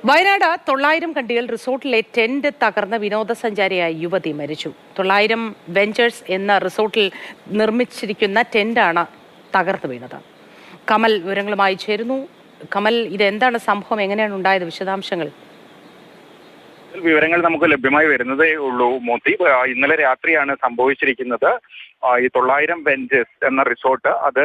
Wayanad 900 കണ്ടിയിൽ റിസോർട്ടിലെ tent തകർന്ന വിനോദസഞ്ചാരിയായ യുവതി മരിച്ചു. 900 വെഞ്ചേഴ്സ് എന്ന റിസോർട്ടിൽ നിർമ്മിച്ചിരിക്കുന്ന ടെന്റാണ് തകർന്നു വീണത്. കമൽ വിവരങ്ങളുമായി ചേരുന്നു. കമൽ, ഇതെന്താണ് സംഭവം, എങ്ങനെയാണ് ഉണ്ടായത്, വിശദാംശങ്ങൾ? വിവരങ്ങൾ നമുക്ക് ലഭ്യമായി വരുന്നതേ ഉള്ളൂ മോത്തി. ഇന്നലെ രാത്രിയാണ് സംഭവിച്ചിരിക്കുന്നത്. ഈ 900 വെഞ്ചേഴ്സ് എന്ന റിസോർട്ട് അത്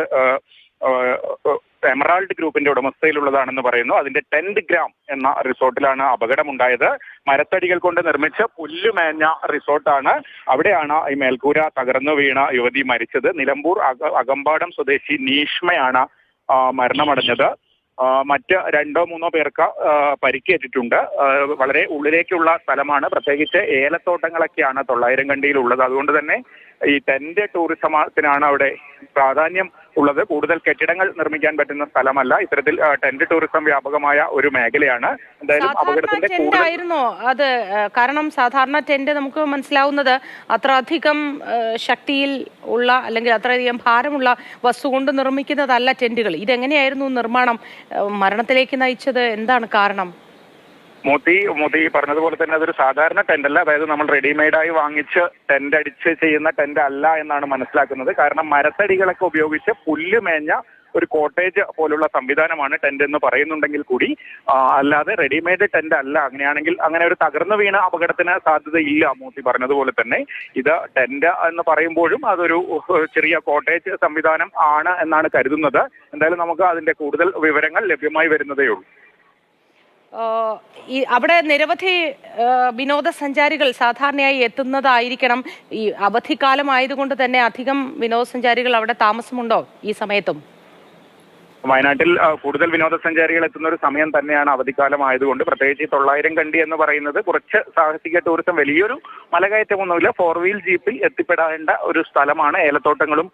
എമറാൾഡ് ഗ്രൂപ്പിന്റെ ഉടമസ്ഥയിലുള്ളതാണെന്ന് പറയുന്നു. അതിന്റെ ടെന്റ് ഗ്രാം എന്ന റിസോർട്ടിലാണ് അപകടമുണ്ടായത്. മരത്തടികൾ കൊണ്ട് നിർമ്മിച്ച പുല്ലുമേഞ്ഞ റിസോർട്ടാണ്. അവിടെയാണ് ഈ മേൽക്കൂര തകർന്നു വീണ യുവതി മരിച്ചത്. നിലമ്പൂർ അകമ്പാടം സ്വദേശി നീഷ്മയാണ് മരണമടഞ്ഞത്. മറ്റ് 2-3 പേർക്ക് പരിക്കേറ്റിട്ടുണ്ട്. വളരെ ഉള്ളിലേക്കുള്ള സ്ഥലമാണ്, പ്രത്യേകിച്ച് ഏലത്തോട്ടങ്ങളൊക്കെയാണ് 900 കണ്ടിയിൽ ഉള്ളത്. അതുകൊണ്ട് തന്നെ ഈ ടെന്റ് ടൂറിസത്തിനാണ് അവിടെ പ്രാധാന്യം ഉള്ളത്. കൂടുതൽ കെട്ടിടങ്ങൾ നിർമ്മിക്കാൻ പറ്റുന്ന സ്ഥലമല്ല. ഇത്തരത്തിൽ ടെന്റ് ടൂറിസം വ്യാപകമായ ഒരു മേഖലയാണ്. എന്തായാലും അപകടത്തിന്റെ ആയിരുന്നോ അത്? കാരണം സാധാരണ ടെന്റ് നമുക്ക് മനസ്സിലാവുന്നത് അത്ര അധികം ശക്തിയിൽ ഉള്ള അല്ലെങ്കിൽ അത്രയധികം ഭാരമുള്ള വസ്തു കൊണ്ട് നിർമ്മിക്കുന്നതല്ല ടെന്റുകൾ. ഇതെങ്ങനെയായിരുന്നു നിർമ്മാണം? മരണത്തിലേക്ക് നയിച്ചത് എന്താണ് കാരണം? മോത്തി പറഞ്ഞതുപോലെ തന്നെ അതൊരു സാധാരണ ടെന്റ് അല്ല. അതായത് നമ്മൾ റെഡിമെയ്ഡായി വാങ്ങിച്ച് ടെന്റ് അടിച്ച് ചെയ്യുന്ന ടെന്റ് അല്ല എന്നാണ് മനസ്സിലാക്കുന്നത്. കാരണം മരത്തടികളൊക്കെ ഉപയോഗിച്ച് പുല്ലുമേഞ്ഞ ഒരു കോട്ടേജ് പോലുള്ള സംവിധാനമാണ് ടെന്റ് എന്ന് പറയുന്നുണ്ടെങ്കിൽ കൂടി അല്ലാതെ റെഡിമെയ്ഡ് ടെന്റ് അല്ല. അങ്ങനെയാണെങ്കിൽ അങ്ങനെ ഒരു തകർന്നു വീണ അപകടത്തിന് സാധ്യതയില്ല. മോത്തി പറഞ്ഞതുപോലെ തന്നെ ഇത് ടെന്റ് എന്ന് പറയുമ്പോഴും അതൊരു ചെറിയ കോട്ടേജ് സംവിധാനം ആണ് എന്നാണ് കരുതുന്നത്. എന്തായാലും നമുക്ക് അതിന്റെ കൂടുതൽ വിവരങ്ങൾ ലഭ്യമായി വരുന്നതേ ഉള്ളൂ. അവിടെ നിരവധി വിനോദസഞ്ചാരികൾ സാധാരണയായി എത്തുന്നതായിരിക്കണം. ഈ അവധിക്കാലം ആയതുകൊണ്ട് തന്നെ അധികം വിനോദസഞ്ചാരികൾ അവിടെ താമസമുണ്ടോ ഈ സമയത്തും? വയനാട്ടിൽ കൂടുതൽ വിനോദസഞ്ചാരികൾ എത്തുന്ന ഒരു സമയം തന്നെയാണ് അവധിക്കാലം ആയതുകൊണ്ട്. പ്രത്യേകിച്ച് 900 കണ്ടി എന്ന് പറയുന്നത് കുറച്ച് സാഹസിക ടൂറിസം, വലിയൊരു മലകയറ്റമൊന്നുമില്ല. 4 വീൽ ജീപ്പിൽ എത്തിപ്പെടേണ്ട ഒരു സ്ഥലമാണ്. ഏലത്തോട്ടങ്ങളും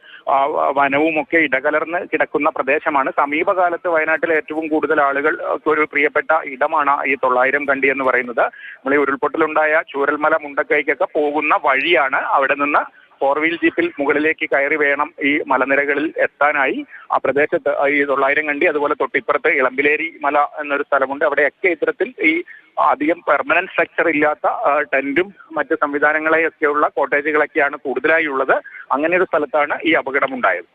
വനവും ഒക്കെ ഇടകലർന്ന് കിടക്കുന്ന പ്രദേശമാണ്. സമീപകാലത്ത് വയനാട്ടിലെ ഏറ്റവും കൂടുതൽ ആളുകൾ ഒരു പ്രിയപ്പെട്ട ഇടമാണ് ഈ 900 കണ്ടി എന്ന് പറയുന്നത്. നമ്മൾ ഈ ഉരുൾപൊട്ടലുണ്ടായ ചൂരൽമല മുണ്ടക്കൈക്കൊക്കെ പോകുന്ന വഴിയാണ്. അവിടെ നിന്ന് 4 വീൽ ജീപ്പിൽ മുകളിലേക്ക് കയറി വേണം ഈ മലനിരകളിൽ എത്താനായി. ആ പ്രദേശത്ത് ഈ 900 കണ്ടി, അതുപോലെ തൊട്ടിപ്പുറത്ത് ഇളമ്പിലേരി മല എന്നൊരു സ്ഥലമുണ്ട്. അവിടെയൊക്കെ ഇത്തരത്തിൽ ഈ അധികം പെർമനന്റ് സ്ട്രക്ചർ ഇല്ലാത്ത ടെന്റും മറ്റ് സംവിധാനങ്ങളെയൊക്കെയുള്ള കോട്ടേജുകളൊക്കെയാണ് കൂടുതലായി ഉള്ളത്. അങ്ങനെ ഒരു സ്ഥലത്താണ് ഈ അപകടമുണ്ടായത്.